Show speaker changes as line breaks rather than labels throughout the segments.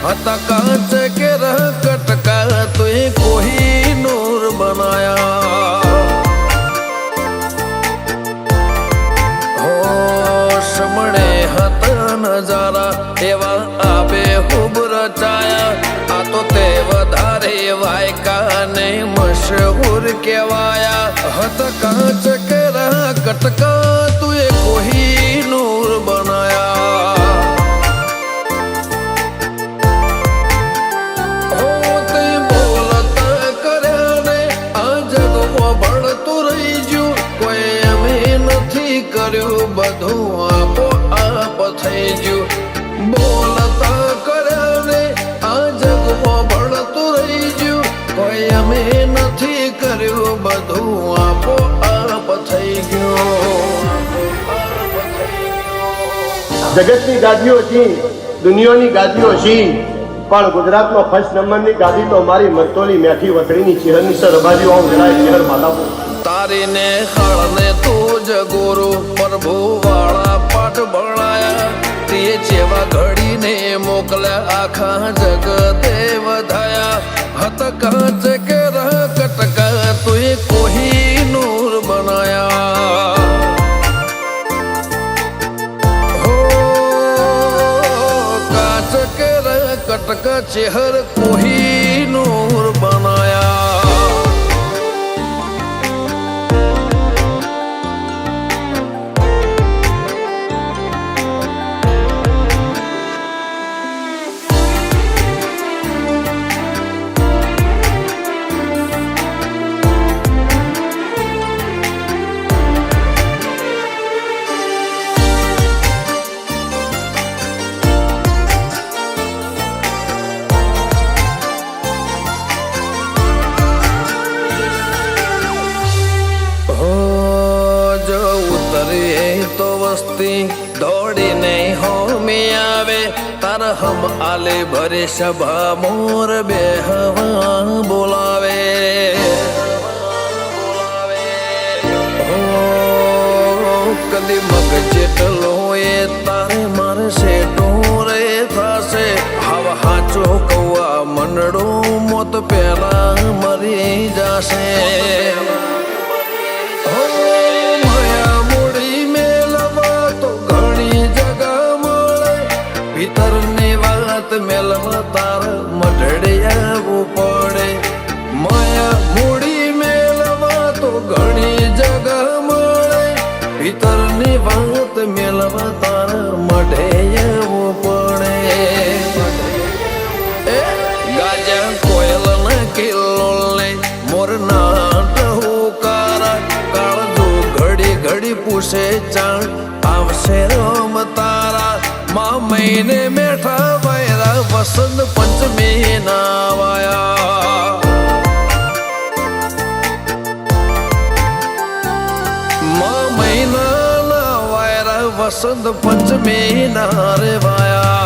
हता कांच के रह कटका तुए कोही नूर बनाया हो समणे हत नजारा एवा आबे खूब रचाया आ तो ते वधारे वायका ने मशहूर केवाया हत कांच के रह कटका तुए कोही नूर बनाया બધું આપો આપ થઈ ગયું બોલતા કર્યા રે આ જગમાં ભળતું રહી ગયું કોઈ અમે નથી કર્યું બધું આપો આપ થઈ ગયું
જગતની ગાદીઓ છી દુનિયાની ગાદીઓ છી પણ ગુજરાતનો ફર્સ્ટ નંબરની ગાદી તો મારી મરતોલી મેઠી વતડીની ચહેરની સર રબારીઓ જણાય ચહેર માલાપો
તારી ને ખળને તું જ ગુરુ પ્રભુ વાળા પાઠ ભણાયા તે જેવા ઘડીને મોકલ્યા આખા જગતે વધાયા હત કાંચ કે રહ કટકા તુએ કોહી નૂર બનાયા હો કાંચ કે રહ કટકા ચહેર કોહી નૂર બનાયા तो वस्ती दौड़ी नहीं हो में आवे तार हम आले भरे सभा मोर बेहवा बोलावे कदी मग जेटलो ये तारे मारे से टोरे थासे हवा हाचो कौआ मनडो मोत पेला मरी जासे ભીતરની વાત મેલવા તાર મઢડે આવવું પડે માયા મૂડી મેલવા તો ઘણી જગા મળે ભીતરની વાત મેલવા તાર મઢે આવવું પડે ગાજા કોયલ ના કિલ્લો મોર ના ટહુકારા કાળજો ઘડી ઘડી પૂછે ચાણ આવશે રોમ તારા माँ महीने मेठा वायरा वसंत पंचमी नावाया माँ महीना ना वायरा वसंत पंचमी नारे वाया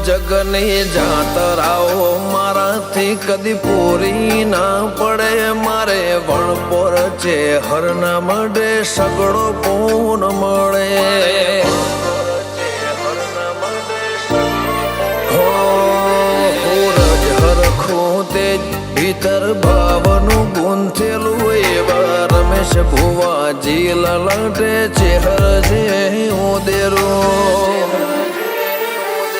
જગની જાતરાઓ મારાથી કદી પૂરી ના પડે મારે વણપોર છે હરના મડે સગડો પૂન મળે હો રજ હરખું તે ભીતર ભાવનું ગુંથેલું એવા રમેશ ભુવાજી લલાટે ચેહર જે ઉદેરું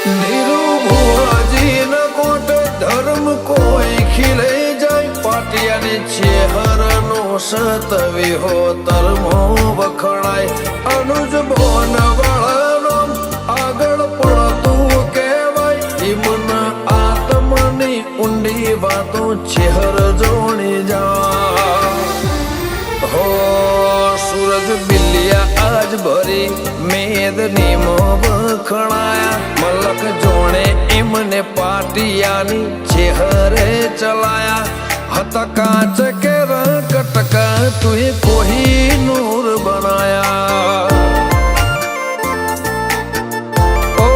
ધીરુ ભુવાજી ન કોટ ધર્મ કોઈ ખીલે જાય પાટિયાની ચેહરનો સતવી હો તરમો વખણાય અનુજ ભોન વાળાનો આગળ પડતું કહેવાય હિમના આત્મની ઊંડી વાતો ચેહર જોણી જા हो सूरज बिलिया आज भरी मेदनी मोह વખણાયા મલક જોણે એમને પાટિયાની ચેહરે ચલાયા હતા કાચ કે કટકા તુએ કોહિનૂર બનાયા ઓ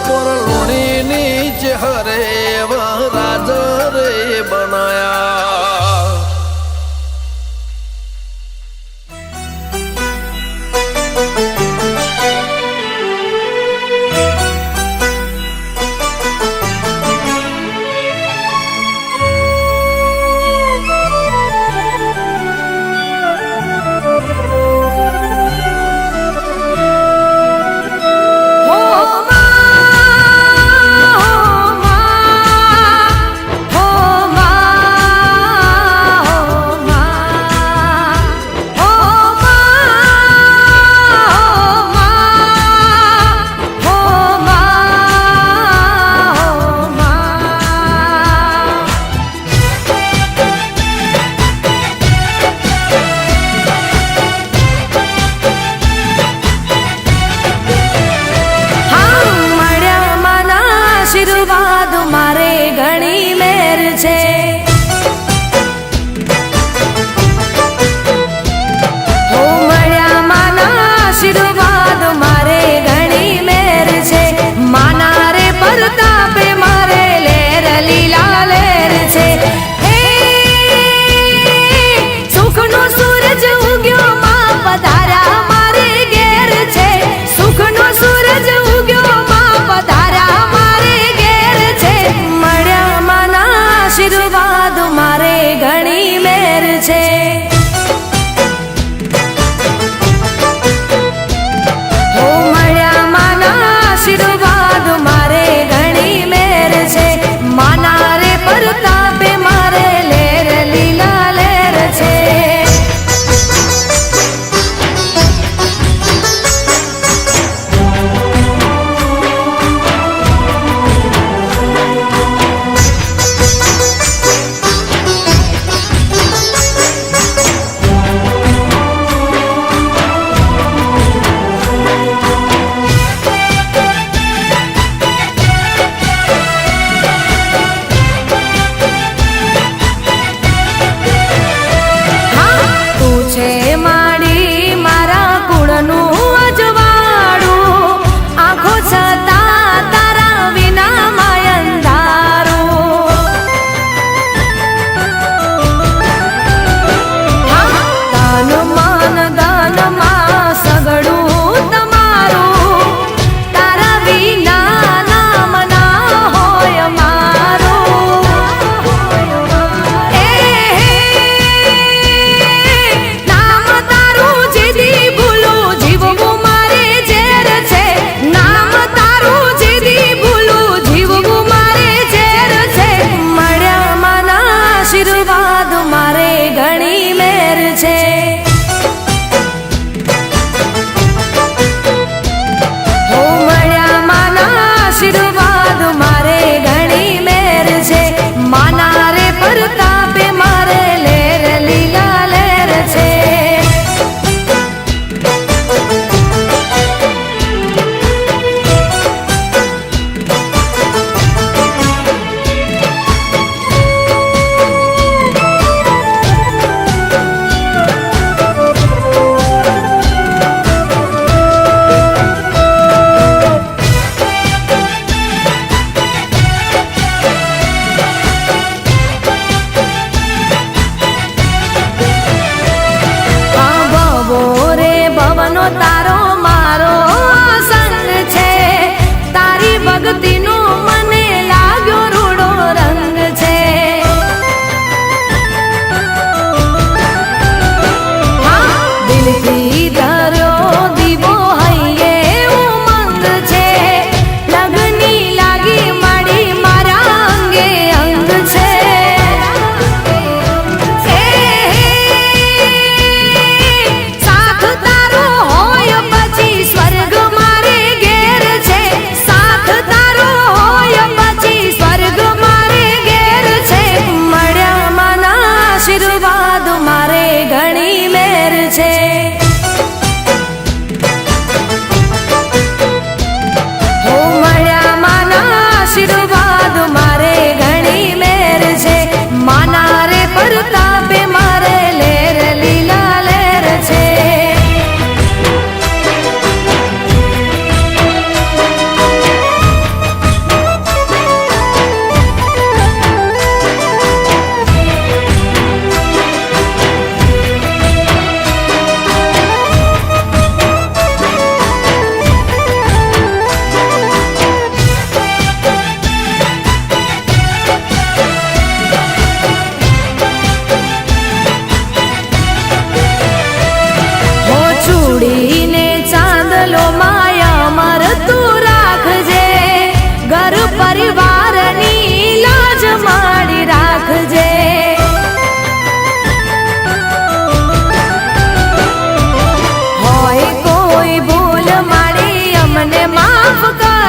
પર લોણીની ચેહરે રાજ રે બનાયા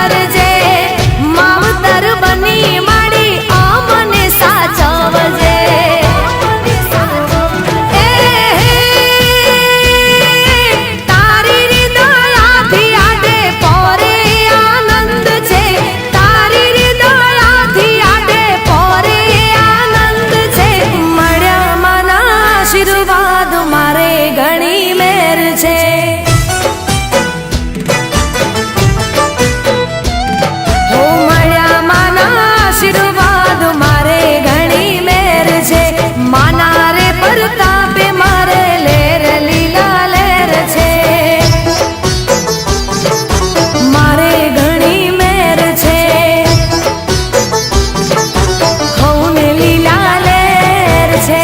કરજે માવતર બની માડી અમને સાચવજે તારી હૃદયાથી આડે પોરે આનંદ છે તારી હૃદયાથી આડે પોરે આનંદ છે મળ્યા માના આશીર્વાદ મારે ઘણી મેર છે હો મળ્યા માના આશીર્વાદ મારે ઘણી મેર છે માના રે પ્રતાપે મારે લેર લીલા લેર છે મારે ઘણી મેર છે હઉને લીલા લેર છે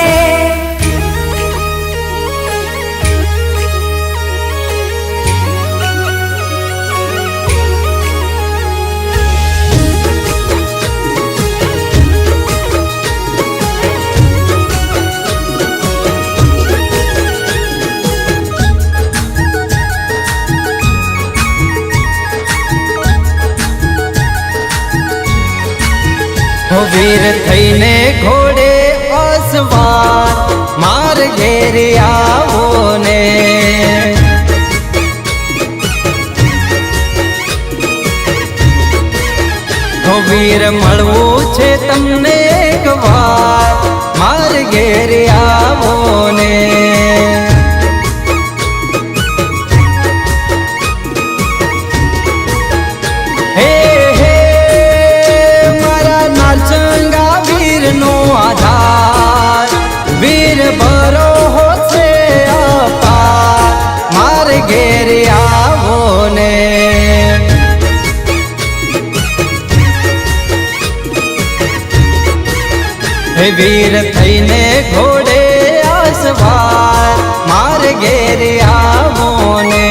હો વીર થઈને ઘોડે અસવાર માર ઘેર આવો ને હો વીર મળવું છે તમને એક વાર માર ઘેર આવો ને હે હે મારા નારચંગા વીરનો આધાર વીર ભરોહો છે અપાર મારે ઘેર આવો ને હે વીર થઈને ઘોડે અસવાર મારે ઘેર આવો ને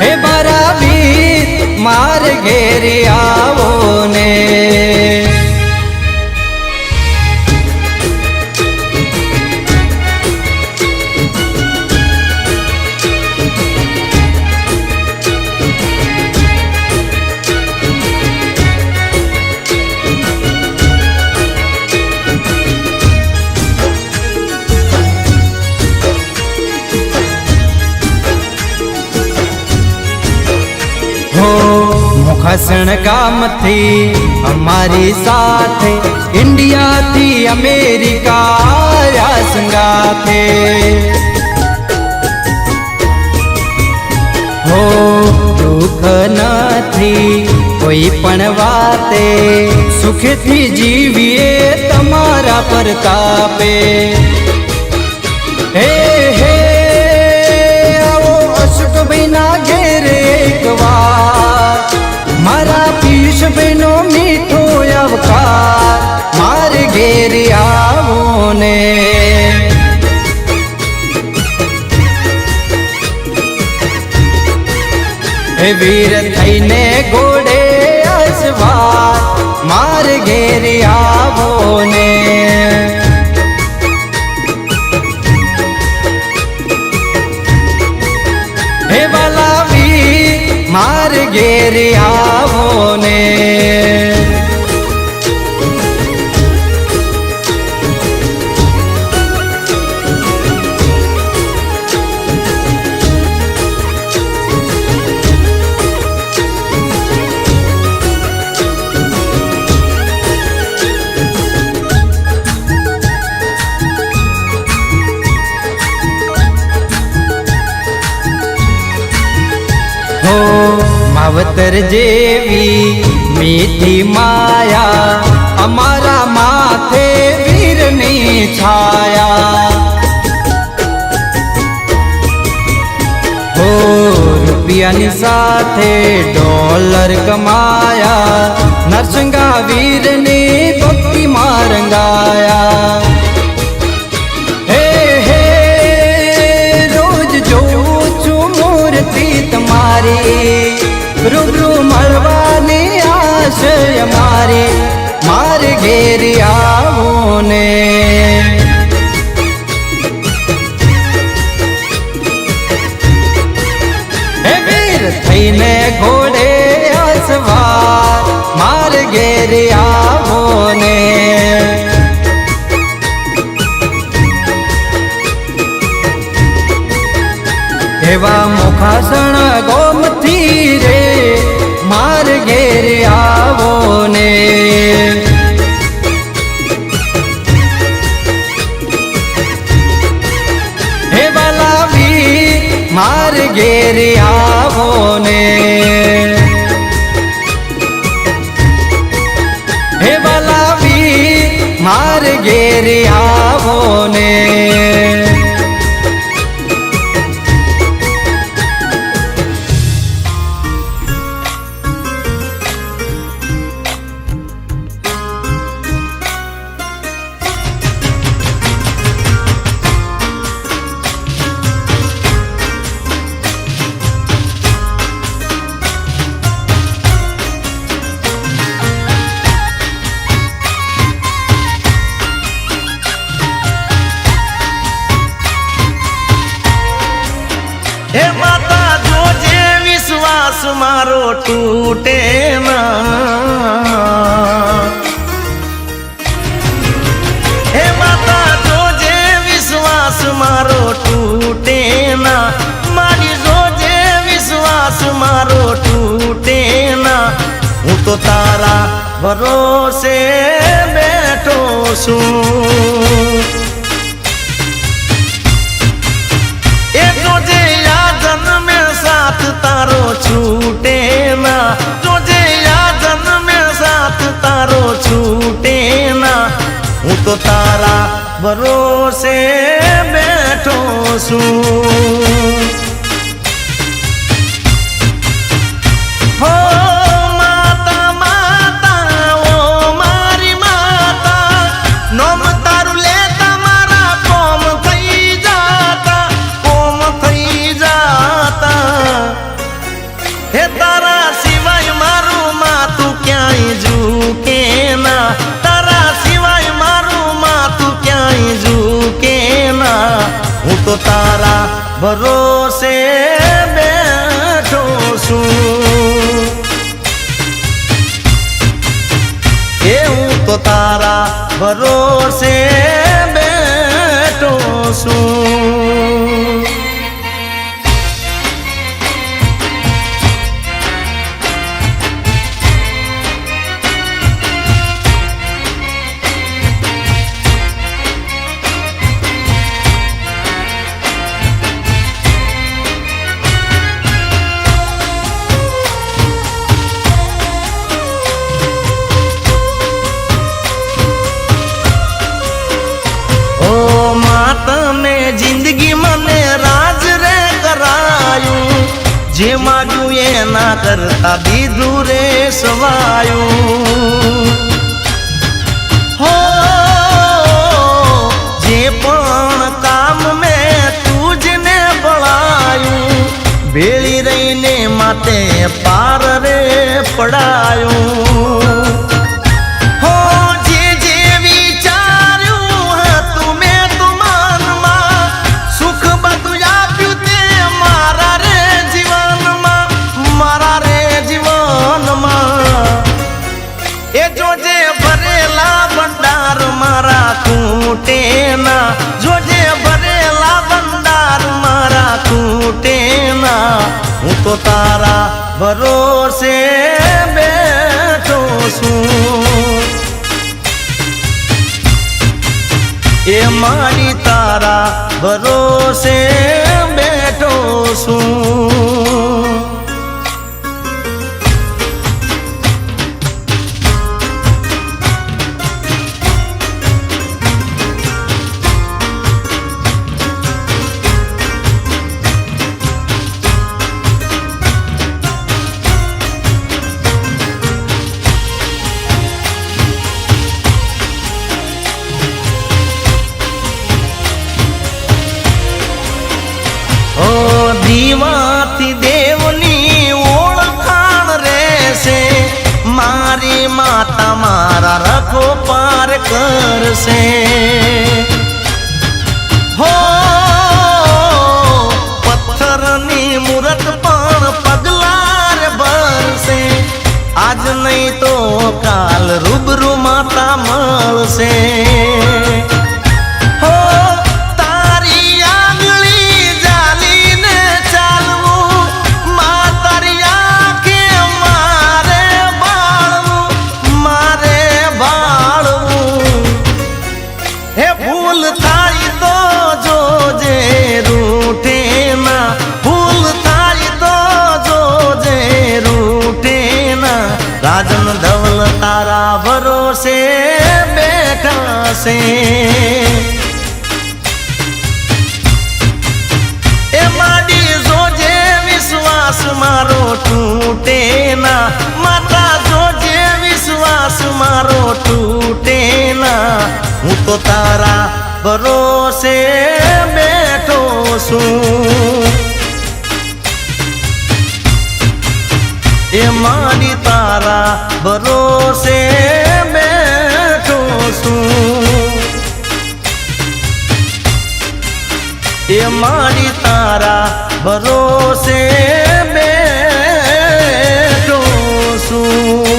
હે મારા વીર માર ઘેર આવો ને હો મુખસણ ગામથી અમારી સાથે ઇન્ડિયાથી અમેરિકા આયા સંગાથે હો દુઃખ નથી કોઈ પણ વાતે સુખથી જીવીએ તમારા પ્રતાપે હે હે આવો અશોકભાઈ ના ઘેર એક વાર મારા પિયુષભાઈ નો મીઠો આવકાર મારે ઘેર આવો ને હે વીર થઈને ઘોડે અસવાર મારે ઘેર આવો ને હે વાલા વીર મારે ઘેર આવો ને હો માવતર જેવી મીઠી માયા અમારા માથે વીરની છાયા હો રૂપિયાની સાથે ડોલર કમાયા નરસંગા વીરની ભક્તિમાં રંગાયા હે હે રોજ જોઉં છું મૂર્તિ તમારી રૂબરૂ મળવાની આશય મારી મારે ઘેર આવો ને એવા મુખાસણ ગોમતી રે માર ઘેર આવો ને હે બલાવી માર ઘેર આવો ને હે બલાવી માર ઘેર આવો ને
હે માતા જોજે વિશ્વાસ મારો તૂટે ના હે માતા જોજે વિશ્વાસ મારો તૂટે ના મારી જોજે વિશ્વાસ મારો તૂટે ના હું તો તારા ભરોસે બેઠો છું તારો છૂટે ના જોજે આ જન્મે સાથ તારો છૂટે ના હું તો તારા ભરોસે બેઠો છું હો માતા માતા ઓ મારી માતા નોમ તારું લેતા મારા કોમ થઈ જાતા હે તારા સિવાય મારું માથું ક્યાંય ઝૂકે ના તારા સિવાય મારું માથું ક્યાંય ઝૂકે ના હું તો તારા ભરોસે બેઠો છું એ હું તો તારા ભરોસે બેઠો છું જિંદગી મને રાજ રે કરાયું જે માગ્યું એના કરતા દીધું રે સવાયું હો જે પણ કામ મેં તુજને બળાયું ભેળી રહીને માટે પાર રે પડાયું જોજે ભરેલા ભંડાર મારા ખૂટે ના જોજે ભરેલા ભંડાર મારા ખૂટે ના હું તો તારા ભરોસે બેઠો છું એ મારી તારા ભરોસે બેઠો છું દીવાથી દેવની ઓળખાણ રહેશે મારી માતા મારા રખો પાર કરશે હો પથ્થરની મૂરત પણ પગલાર ભરશે આજ નહીં તો કાલ રૂબરૂ માતા મળશે હો તારી આંગળી જાલીને ચા છે એ માડી જોજે વિશ્વાસ મારો તૂટે ના માતા જોજે વિશ્વાસ મારો તૂટે ના હું તો તારા ભરોસે બેઠો છું એ મારી તારા ભરોસે બેઠો છું એ મારી તારા ભરોસે બેઠો છું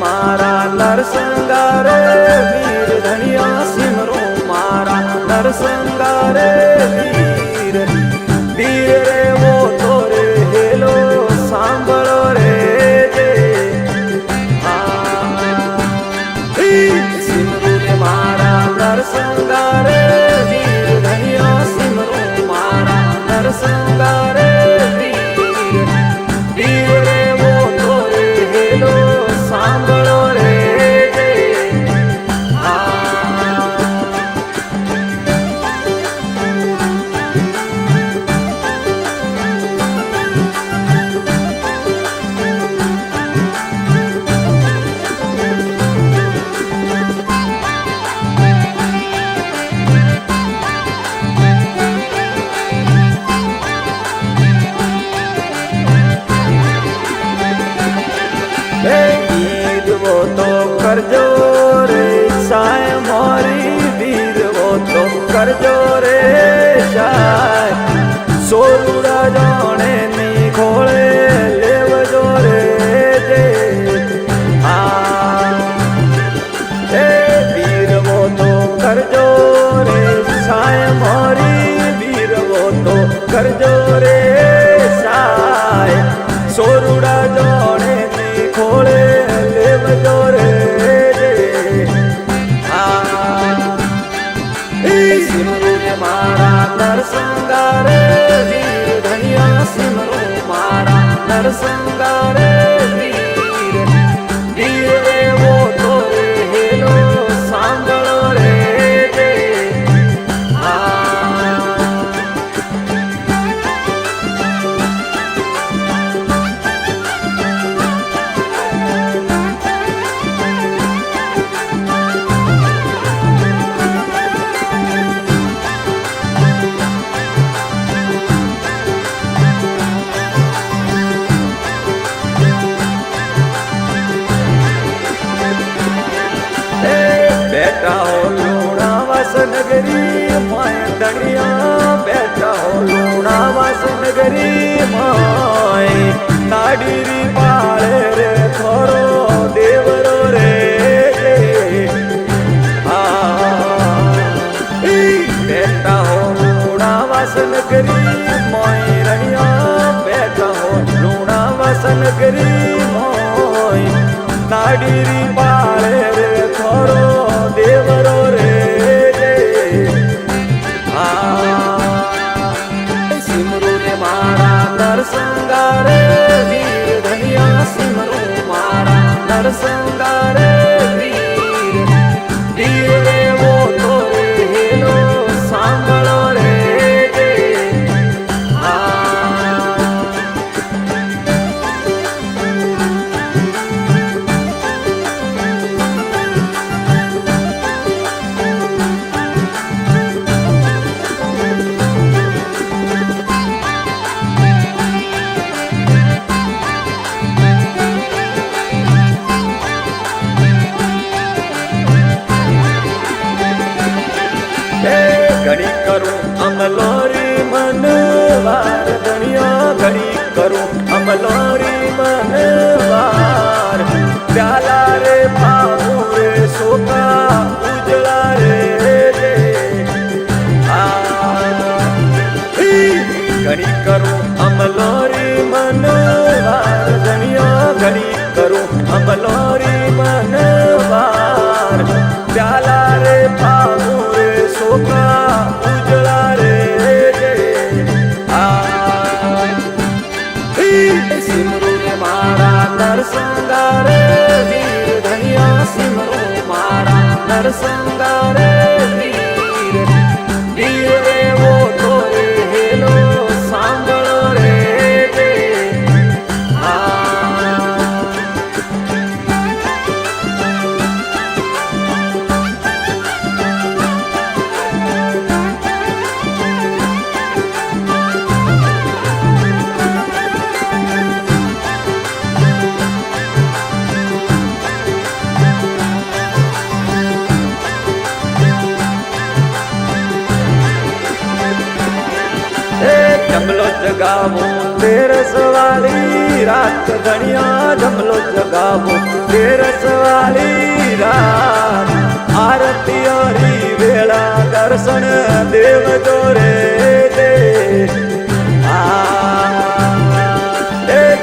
મારા નરસંગારે વીર ધણિયા સિમરો મારા નરસંગારે વીર વીર રે વો તો રે હેલો સાંભળો રે સિમરો રે મારા નરસંગારે વીર ધણિયા સિમરો મારા નરસંગારે વીર વીર રે વો તો રે હેલો સાંભળો રે વીરવો તો કરજો રે સાય મારી વીરવો તો કરજો રે સાય સોરુડા જાણે ની ખોળે લેવજો રે વીરવો તો કરજો રે સાય મારી વીરવો તો કરજો રે સાય સોરુડા જાણે ની ખોળે લેવજો રે સિમરો મારા નરસંગારે વીર ધણિયા સિમરો મારા નરસંગારે વીર વીર રે વો તો રે હેલો સાંભળો રે બેટા હો લુણા વાસનગરી માય ધણિયા બેટા હો લુણા વાસનગરી માય નાડીરી પાળે રે થોરો દેવરો રે બેટા હો લુણા વાસનગરી માય રણિયા બેટા હો લુણા વાસનગરી માય નાડીરી પાળે રે થોરો દેવરો રે સિમરો રે મારા નરસંગારે વીર ધણિયા સિમરો મારા નરસંગારે વીર વીર રે વો તો રે હેલો સાંભળો રે ઘડી કરું અમલોરી મનવાર ધણિયા ઘડી કરું અમલોરી મનવાર પ્યાલા રે પાવું રે સોકા ઉજળા રે ઘડી કરું અમલોરી મનવાર ધણિયો ઘડી કરું અમલોરી મનવાર પ્યાલા રે પામું રે સોકા ઉજળા રે સિમરું રે મારા નરસંગારે વીર ધણિયા સિમરું મારા નરસંગારે વીર વીર રે વો તો રે હેલો સાંભળો રે જમલો જગાવો તેરસ વાળી રાત ધણિયા જમલો જગાવો તેરસ વાળી રાત આરતી હરી વેળા દર્શન દેવ જોરે દે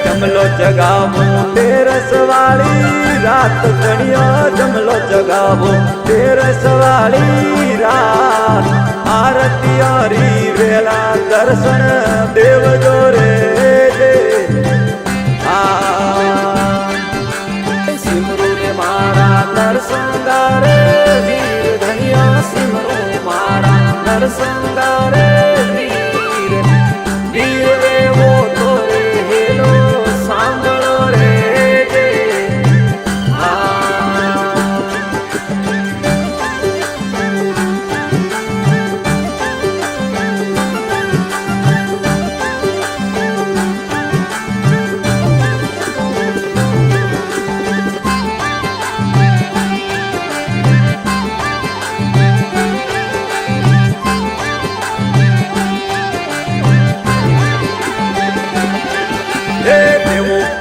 જમલો જગાવો તેરસ વાળી રાત ધણિયા જમલો જગાવો તેરસ વાળી રાત આરતી હરી વેલા દર્શન દેવ જોરે દે સિમરું રે મારા નરસંગારે વીર ધણિયા સિમરું મારા નરસંગારે વીર વીર રે વો તો રે હેલો સાંભળો રે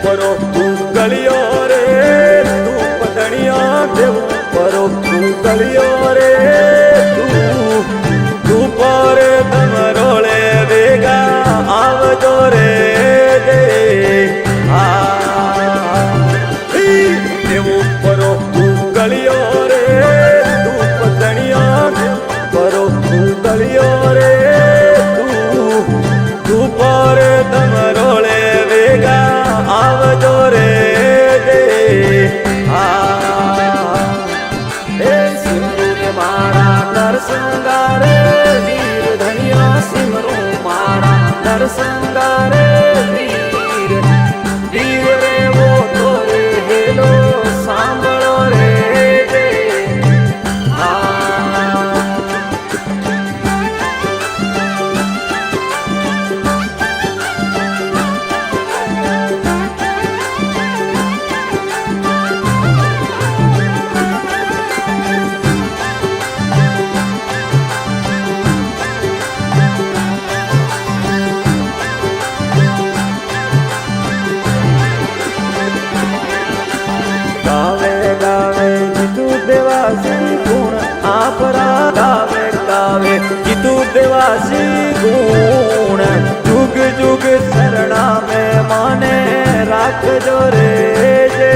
પરો તું ગળિયો રે તું પધણિયા દેવું પરો તું ગળિયો રે તું પરે તમરોળે ભેગા આવજો રે દે દેવું પરો તું ગળિયો રે તું પધણિયા પરો તું ગળિયો રે તું પરે તમરોળે ભેગા આવજો રે દે સિમરું રે મારા નરસંગારે વીર ધણિયા સિમરું મારા નરસંગારે વીર વીર રે વો તો રે હેલો સાંભળો રે દે ગાવે ગાવે જીતું દેવાસી ગુણ આપરા ગાવે ગાવે જીતું દેવાસી ગુણ જુગ જુગ શરણા મે માને રાખજો રે જે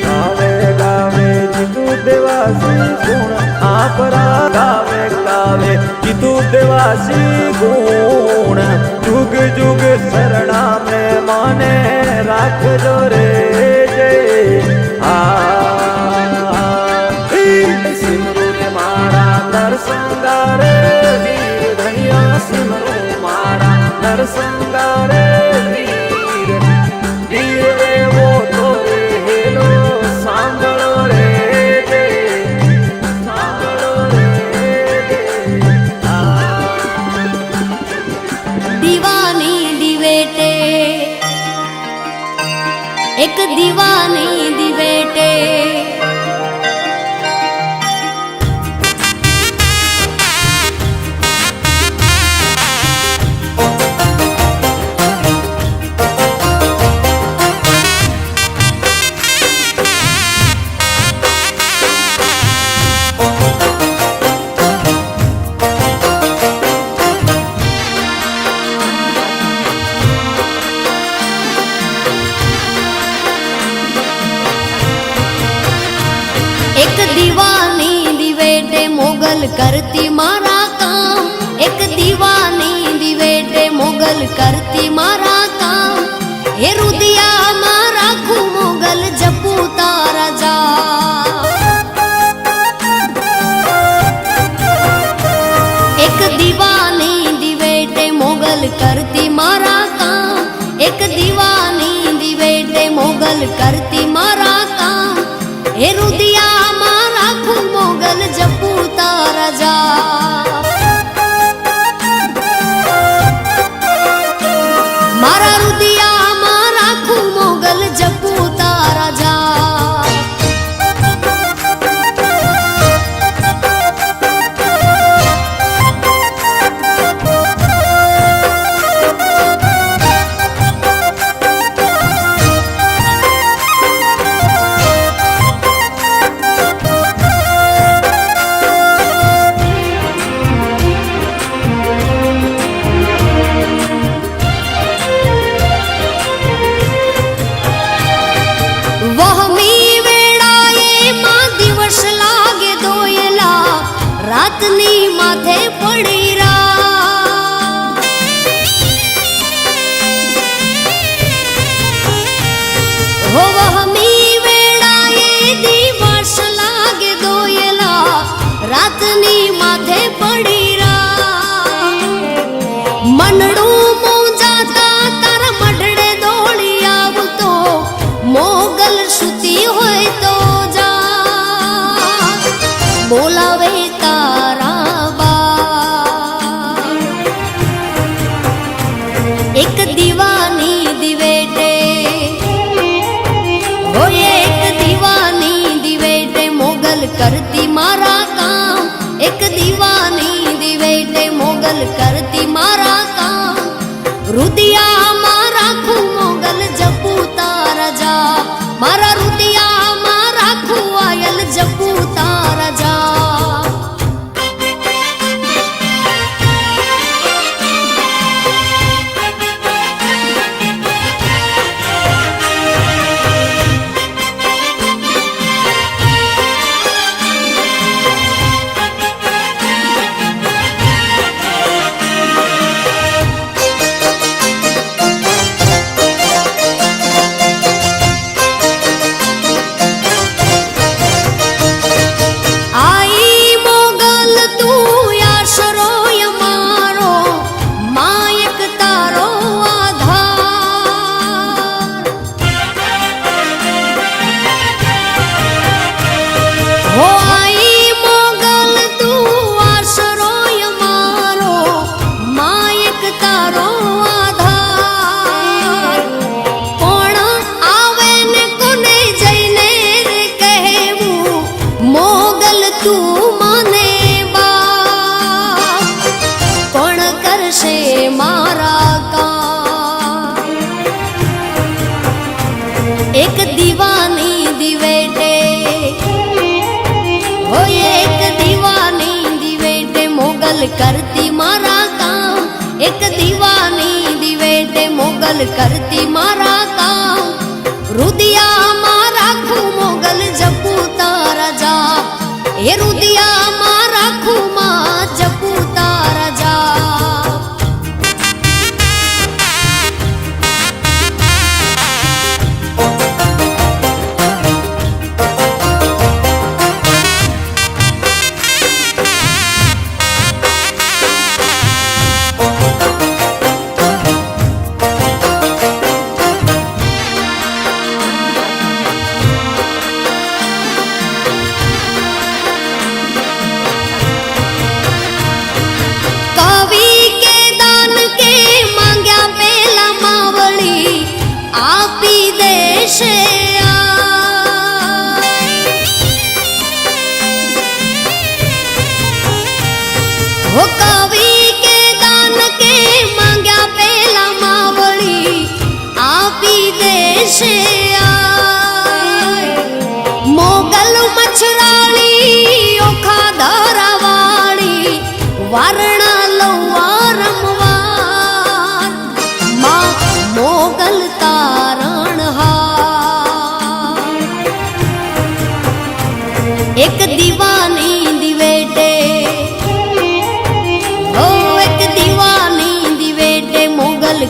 ગાવે ગાવે જીતું દેવાસી ગુણ આપરા ગાવે ગાવે જીતું દેવાસી ગુણ જુગ જુગ શરણા મે માને રાખજો રે જે સિમરું રે મારા નરસંગારે વીર ધણિયા સિમરું મારા નરસંગારે વીર વીર રે વો તો રે હેલો સાંભળો રે દે સાંભળો રે
દીવાની દિવેટે એક દીવાની દિવેટે करती मारा काम एक दीवानी दिवेटे मोगल करती मारा काम हे रुदिया मारा खू मोगल जपू तारा जा एक दीवानी दिवेटे मोगल करती मारा काम एक दीवानी दिवेटे मोगल करती मारा काम हे रुदिया मारा खू मोगल जपू तारा जा मारा रुदिया मारा खू मोगल जपू तारा जा रातनी माथे पड़ी रा हो वहमी वेड़ाए दिवस लागे दोयला रातनी माथे पड़ी रा मनडू मोजाता तार मढड़े दौड़ी आवतो मोगल सुती होय तो जा बोलावे एक दीवानी दिवेटे हो एक दीवानी दिवेटे मोगल करती मारा काम एक दीवानी दिवेटे मोगल करती मारा काम रुदिया मारा खू मोगल जपू तारा जा मारा रुदिया मारा खू आयल जपू तारा जा एक दीवानी दिवेटे हो एक दीवानी दिवेटे मोगल करती मारा काम एक दीवानी दिवेटे मोगल करती मारा काम रुदिया मारा खू मोगल जपू तारा जा हे रुदिया मारा खू मा जपू तारा जा हो कवि के दान के मांग्या पेला मावड़ी आपी देश मोगल मछराली ओखा धारावाड़ी वारणा लौवारम वार माँ मोगल तारण हार एक दीवानी दिवेटे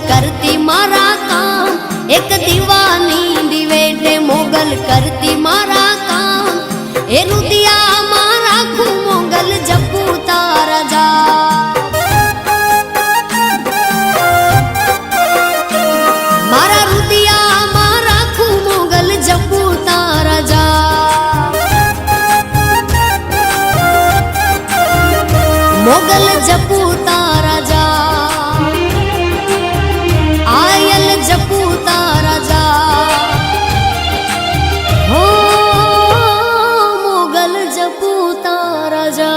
करती मारा काम एक दीवानी दिवेटे मोगल करती मारा काम ए रुदिया मारा खू मोगल जपू तारा जा मारा रुदिया मारा खू मोगल जपू तारा जा मोगल जपू तारा जा आयल जपू तारा जा हो मोगल जपू तारा जा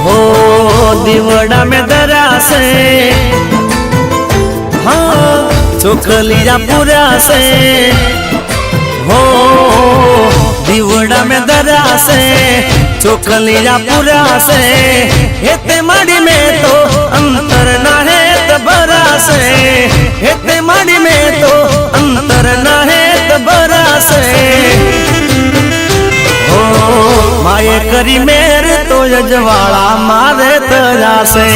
हो दीवड़ा में दरा से हाँ चोखलिया पूरा से हो दीवड़ा में दरा से चोखलिया पूरा से हेते माड़ी में तो अंतर ना है तबरा से हेते माड़ी में तो अंतर ना है तबरा से हो माये करी मेरे तो यजवाड़ा मारे तजा से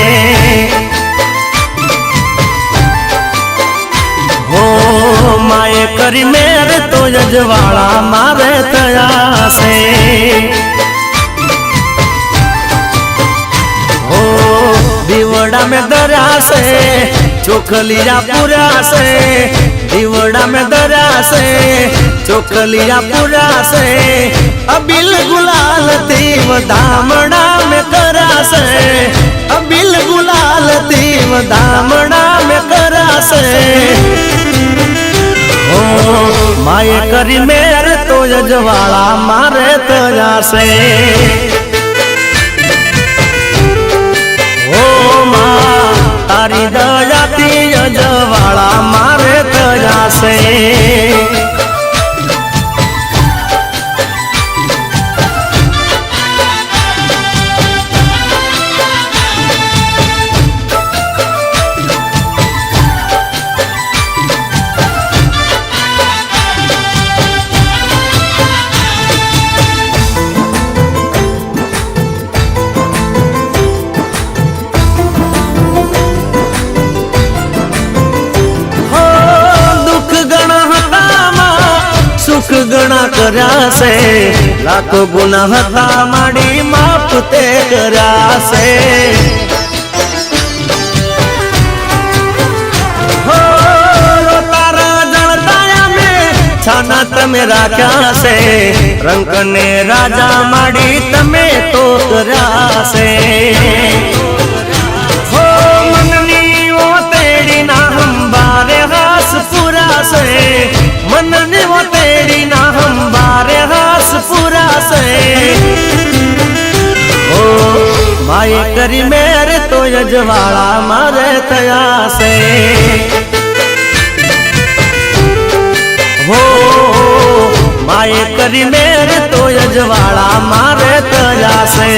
हो माये करी मेरे तो यजवाड़ा मारे तजा से हो दीवड़ा में दरा से चोखलिया पूरा से दीवड़ा में दरा से चोखलिया पूरा से अबिल गुलाल तीव दामड़ा में करा से अबिल गुलाल तीव दामड़ा में करा से ओ माये करी मेरे तो यजवाड़ा मारे तजा से ओ माँ तारी दया ती यजवाड़ा मारे तजा से सुख गणा करा से लाखों गुना हता माड़ी माप ते करा से हो तारा जलताया में छाना तमे राख्या से रंग ने राजा माड़ी तमे तो करा से हो मननी वो तेरी ना हम बारे हास पूरा से मननी वो तेरी ना हम बारे हास पूरा से ओ माये करी मेरे तो यजवाड़ा मारे तया से हो माये करी मेरे तो यजवाड़ा मारे तया से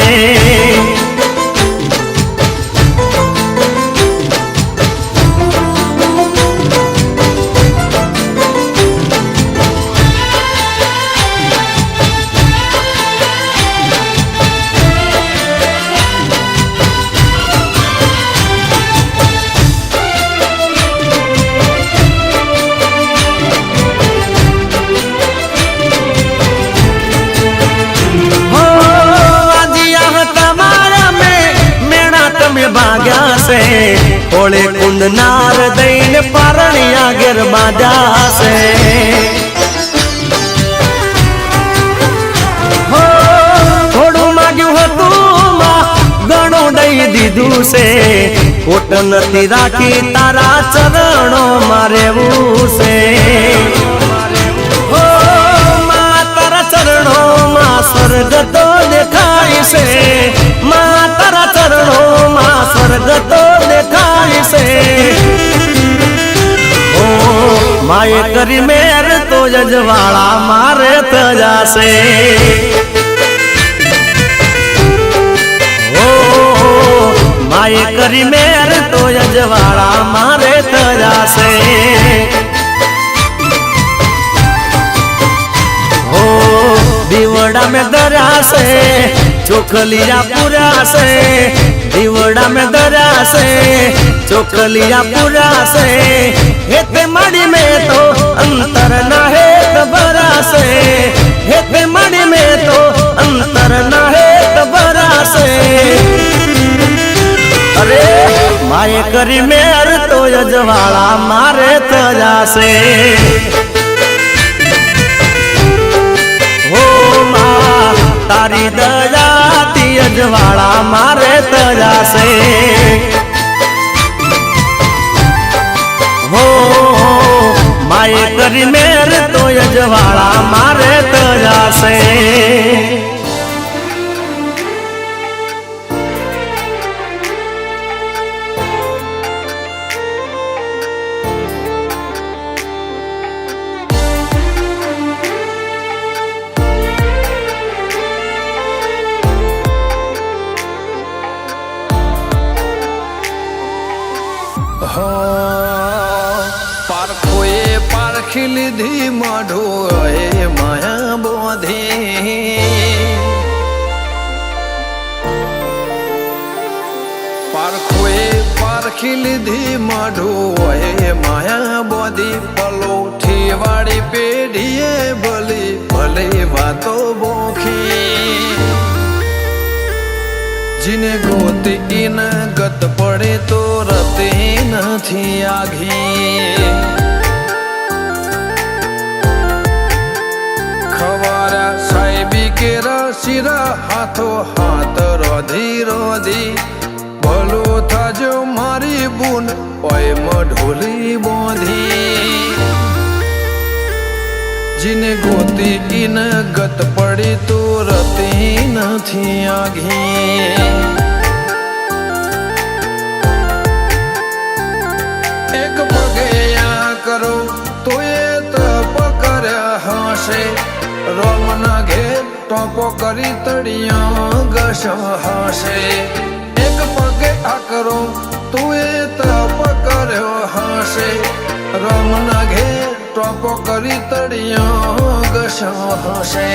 से ओले कुंद नार दईन पारणिया गिर बाजा से हो थोड़ू माग्यू हतू मा गणो दई दीधू से कोट नथी राखी तारा चरणों मारे से हो मा तारा चरणों मा स्वर्ग तो देखाई से मा तारा चरणों मा स्वर्ग માએ કરી મેર તો જજવાળા મારે તજાશે માએ કરી મેર તો જજવાળા મારે તજાશે દીવડા में दरासे चोखलिया पुरासे દીવડા में दरासे चोखलिया पुरासे हेते मड़ी में तो अंतर ना है बरासे हेते मड़ी में तो अंतर ना है बरासे अरे माए करी मेर तो यजवाड़ा मारे तजासे तारी दयाती अजवाड़ा मारे तजासे हो माए करी मेर तो अजवाड़ा मारे तजासे
પારખોએ પારખી લીધી માઢો એ માયા બોધી પારખોએ પારખી લીધી માઢો એ માયા બોધી પલોઠી વાળી પેઢીએ ભલે ભલે વાતો બોખી जिने गोती इन गत पड़े तो रते नथी आघी खवारा साहेबी के रसीरा हाथो हाथ रोधी रोधी भलो था जो मारी बुन ओए मढोली बोधी जिने गोती इन गत पड़ी तो रते नथी आघी एक पगे या करो तो ये तप कर्या हासे रोम ना घेर टोपो करी तड़िया गश हासे एक पगे आ करो तो ये तप कर्यो हासे रोम ना घेर टोपो करी तड़िया गश हासे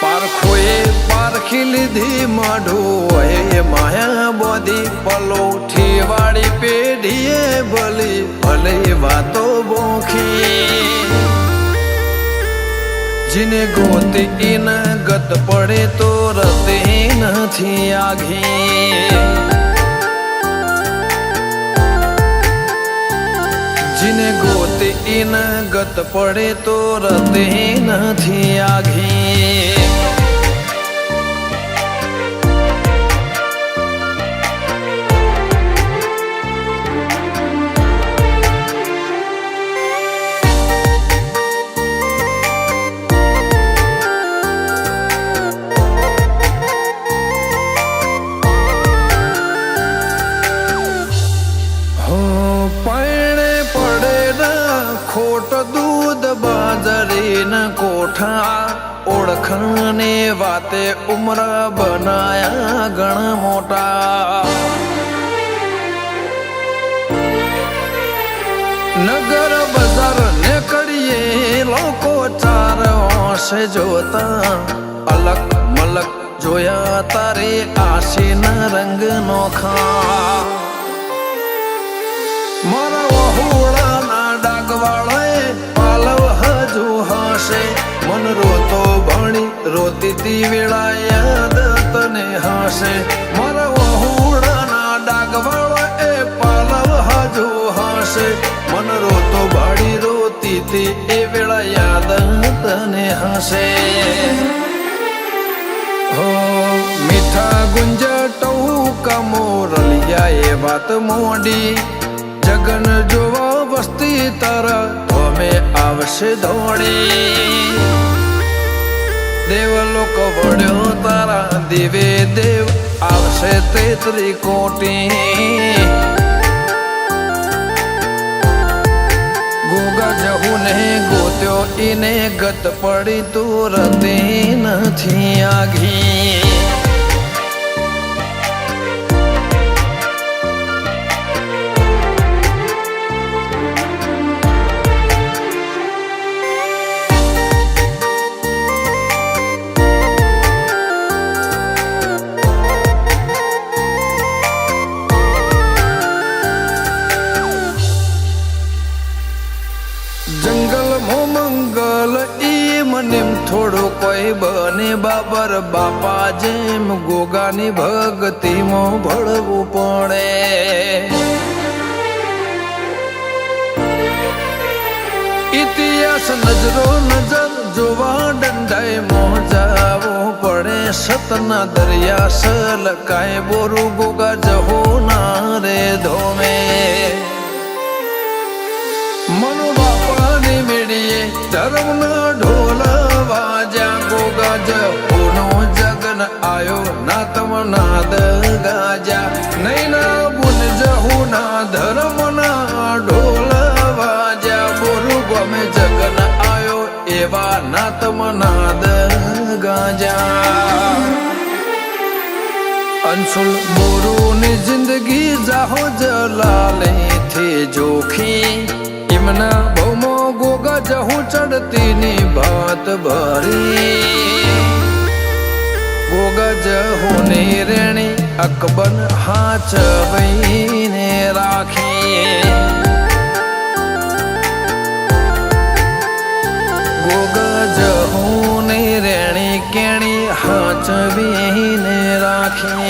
पारखोए पारखी लीधी माढो ए माया बोधी पलोठी वाड़ी पेढ़ीए भले भले वातो बोखी जिने गोती इन गत पड़े तो रते नथी आघी जिने गोती इन गत पड़े तो रते नथी आघी खोट दूध बाजरी न कोठा ओळखने वाते उम्र बनाया गण मोटा नगर बाजार ने कड़िए लोको चार से जोता अलग मलक जोया तारे आशी न रंग नोखा मारा वहुड़ा ना डागवाड़े पालव हजू हासे मन रोतो भणी रोती ती वेळा याद तने हासे मारा वहुड़ा ना डागवाड़े पालव हजू हासे मन रोतो भाड़ी रोती ती ए वेळा याद तने हासे हो मीठा गुंजा टौका मोरलिया ए बात मोडी जगन जोवा वस्ती तारा तो में आवश्य दौड़ी देवलोक वड्यो तारा दिवे देव आवश्य तेतरी कोटी ગોગા જહુ ને ગોત્યો ઈને ગત પડી તુરતી નથી આઘી થોડો કોઈ બને બાબર બાપા જેમ ગોગાની ભક્તિમાં ભળવું પડે ઇતિહાસ નજરો નજર જોવા દંડાઈ મોજાવું પડે સતના દરિયા સલકાય બોરું ગોગા જહો ના રે ધોમે મનો બાપાની મેળીએ ધર્મના ઢોલ વાજા ગોગા જહોનો જગન આયો ના તમ નાદ ગાજા નૈના બુન જહુના ધર્મના ઢોલ વાજા બોરું ગમે જગન આયો એવા ના તમ નાદ ગાજા અંશુલ બોરુની જિંદગી જાહો જલાલે થી જોખી ઇમના ભૌમો ગોગા જહુ ચડતીની ભાત ભરી ગોગા જહુની રેણી અકબન હાચવીને રાખી ગોગા જહુની રેણી કેણી હાચવીને રાખી